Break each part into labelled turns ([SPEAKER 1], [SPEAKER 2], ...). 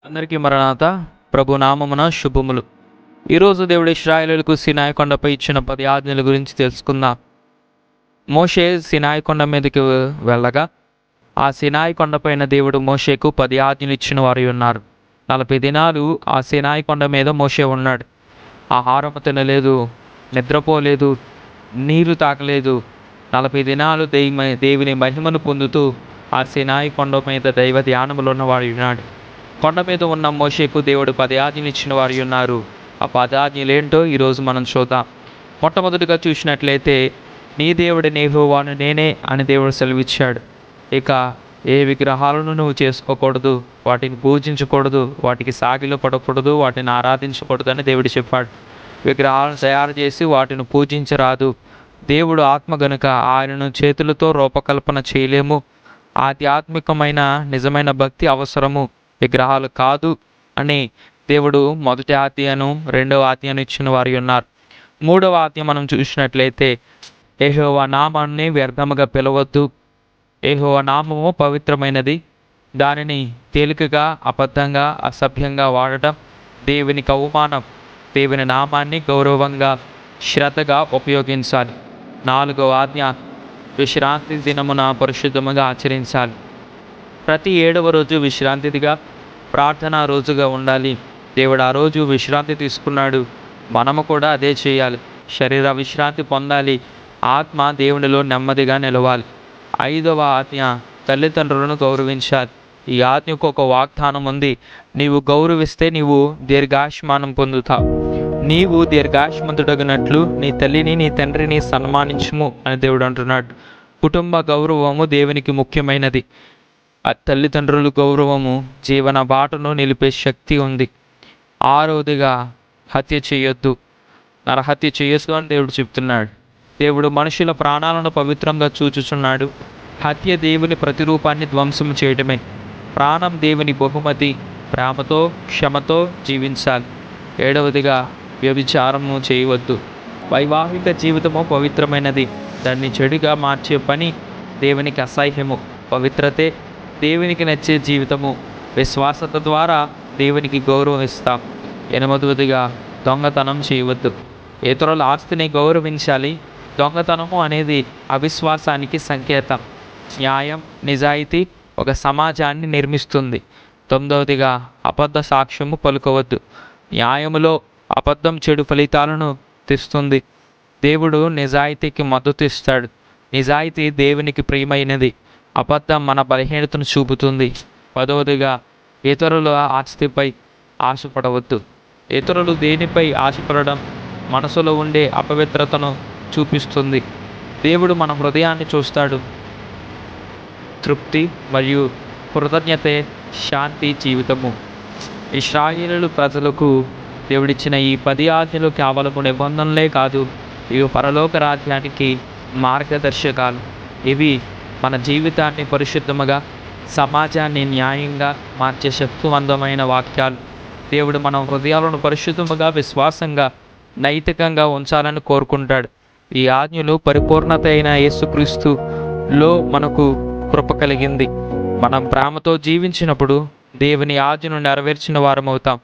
[SPEAKER 1] అందరికీ మరణాత ప్రభు నామమున శుభములు. ఈరోజు దేవుడు ఇశ్రాయేలులకు సినాయి కొండపై ఇచ్చిన 10 ఆజ్ఞల గురించి తెలుసుకుందాం. మోషే సినాయి కొండ మీదకి వెళ్ళగా ఆ సినాయి కొండపైన దేవుడు మోషేకు 10 ఆజ్ఞలు ఇచ్చిన వారు ఉన్నారు. 40 దినాలు ఆ సినాయి కొండ మీద మోషే ఉన్నాడు. ఆహారం తినలేదు, నిద్రపోలేదు, నీరు తాకలేదు. 40 దినాలు దేవుని మహిమను పొందుతూ ఆ సినాయి కొండ మీద దైవ ధ్యానములో ఉన్నవాడు ఉన్నాడు. కొండ మీద ఉన్న మోషేకు దేవుడు 10 ఆజ్ఞలు ఇచ్చిన వారు ఉన్నారు. ఆ 10 ఆజ్ఞలు ఏంటో ఈరోజు మనం చూద్దాం. మొట్టమొదటిగా చూసినట్లయితే, నీ దేవుడిని యెహోవాను నేనే అని దేవుడు సెలవిచ్చాడు. ఇక ఏ విగ్రహాలను నువ్వు చేసుకోకూడదు, వాటిని పూజించకూడదు, వాటికి సాగిలో పడకూడదు, వాటిని ఆరాధించకూడదు అని దేవుడు చెప్పాడు. విగ్రహాలను తయారు చేసి వాటిని పూజించరాదు. దేవుడు ఆత్మ గనుక ఆయనను చేతులతో రూపకల్పన చేయలేము. ఆధ్యాత్మికమైన నిజమైన భక్తి అవసరము, విగ్రహాలు కాదు అని దేవుడు మొదటి ఆజ్ఞను, రెండవ ఆజ్ఞను ఇచ్చిన వారు ఉన్నారు. మూడవ ఆజ్ఞ మనం చూసినట్లయితే, యెహోవా నామాన్ని వ్యర్థముగా పిలవద్దు. యెహోవా నామము పవిత్రమైనది. దానిని తేలికగా, అబద్ధంగా, అసభ్యంగా వాడటం దేవునికి అవమానం. దేవుని నామాన్ని గౌరవంగా, శ్రద్ధగా ఉపయోగించాలి. నాలుగవ ఆజ్ఞ, విశ్రాంతి దినమున పరిశుద్ధముగా ఆచరించాలి. ప్రతి 7వ రోజు విశ్రాంతిగా, ప్రార్థనా రోజుగా ఉండాలి. దేవుడు ఆ రోజు విశ్రాంతి తీసుకున్నాడు, మనము కూడా అదే చేయాలి. శరీర విశ్రాంతి పొందాలి, ఆత్మ దేవునిలో నెమ్మదిగా నిలవాలి. 5వ ఆజ్ఞ, తల్లిదండ్రులను గౌరవించాలి. ఈ ఆజ్ఞకు ఒక వాగ్దానం ఉంది. నీవు గౌరవిస్తే నీవు దీర్ఘాయుష్మానం పొందుతావు. నీవు దీర్ఘాయుష్మంతుడగినట్లు నీ తల్లిని, నీ తండ్రిని సన్మానించుము అని దేవుడు అంటున్నాడు. కుటుంబ గౌరవము దేవునికి ముఖ్యమైనది. ఆ తల్లిదండ్రుల గౌరవము జీవన బాటను నిలిపే శక్తి ఉంది. 6వదిగా, హత్య చేయొద్దు. నరహత్య చేయొద్దు అని దేవుడు చెప్తున్నాడు. దేవుడు మనుషుల ప్రాణాలను పవిత్రంగా చూచుచున్నాడు. హత్య దేవుని ప్రతిరూపాన్ని ధ్వంసం చేయడమే. ప్రాణం దేవుని బహుమతి. ప్రేమతో, క్షమతో జీవించాలి. 7వదిగా, వ్యభిచారము చేయవద్దు. వైవాహిక జీవితము పవిత్రమైనది. దాన్ని చెడుగా మార్చే పని దేవునికి అసహ్యము. పవిత్రతే దేవునికి నచ్చే జీవితము. విశ్వాసత ద్వారా దేవునికి గౌరవం ఇస్తాం. 8వదిగా, దొంగతనం చేయవద్దు. ఇతరుల ఆస్తిని గౌరవించాలి. దొంగతనము అనేది అవిశ్వాసానికి సంకేతం. న్యాయం, నిజాయితీ ఒక సమాజాన్ని నిర్మిస్తుంది. 9వదిగా, అబద్ధ సాక్ష్యము పలుకవద్దు. న్యాయములో అబద్ధం చెడు ఫలితాలను తెస్తుంది. దేవుడు నిజాయితీకి మద్దతు ఇస్తాడు. నిజాయితీ దేవునికి ప్రియమైనది. అబద్ధం మన బలహీనతను చూపుతుంది. 10వదిగా, ఇతరుల ఆస్తిపై ఆశపడవద్దు. ఇతరులు దేనిపై ఆశపడడం మనసులో ఉండే అపవిత్రతను చూపిస్తుంది. దేవుడు మన హృదయాన్ని చూస్తాడు. తృప్తి మరియు కృతజ్ఞతే శాంతి జీవితము. ఇశ్రాయేలు ప్రజలకు దేవుడిచ్చిన ఈ 10 ఆజ్ఞలు కేవలము నిబంధనలే కాదు, ఇవి పరలోక రాజ్యానికి మార్గదర్శకాలు. ఇవి మన జీవితాన్ని పరిశుద్ధముగా, సమాజాన్ని న్యాయంగా మార్చే శక్తివంతమైన వాక్యాలు. దేవుడు మన హృదయాలను పరిశుద్ధముగా, విశ్వాసంగా, నైతికంగా ఉంచాలని కోరుకుంటాడు. ఈ ఆజ్ఞలు పరిపూర్ణత అయిన యేసుక్రీస్తులో మనకు కృప కలిగింది. మనం ప్రేమతో జీవించినప్పుడు దేవుని ఆజ్ఞను నెరవేర్చిన వారమవుతాం.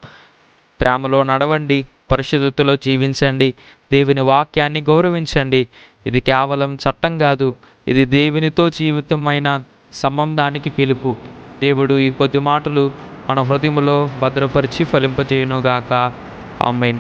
[SPEAKER 1] ప్రేమలో నడవండి, పరిశుద్ధతలో జీవించండి, దేవుని వాక్యాన్ని గౌరవించండి. ఇది కేవలం చట్టం కాదు, ఇది దేవునితో జీవితమైన సంబంధానికి పిలుపు. దేవుడు ఈ కొద్ది మాటలు మన హృదయంలో భద్రపరిచి ఫలింపజేయునుగాక. ఆమేన్.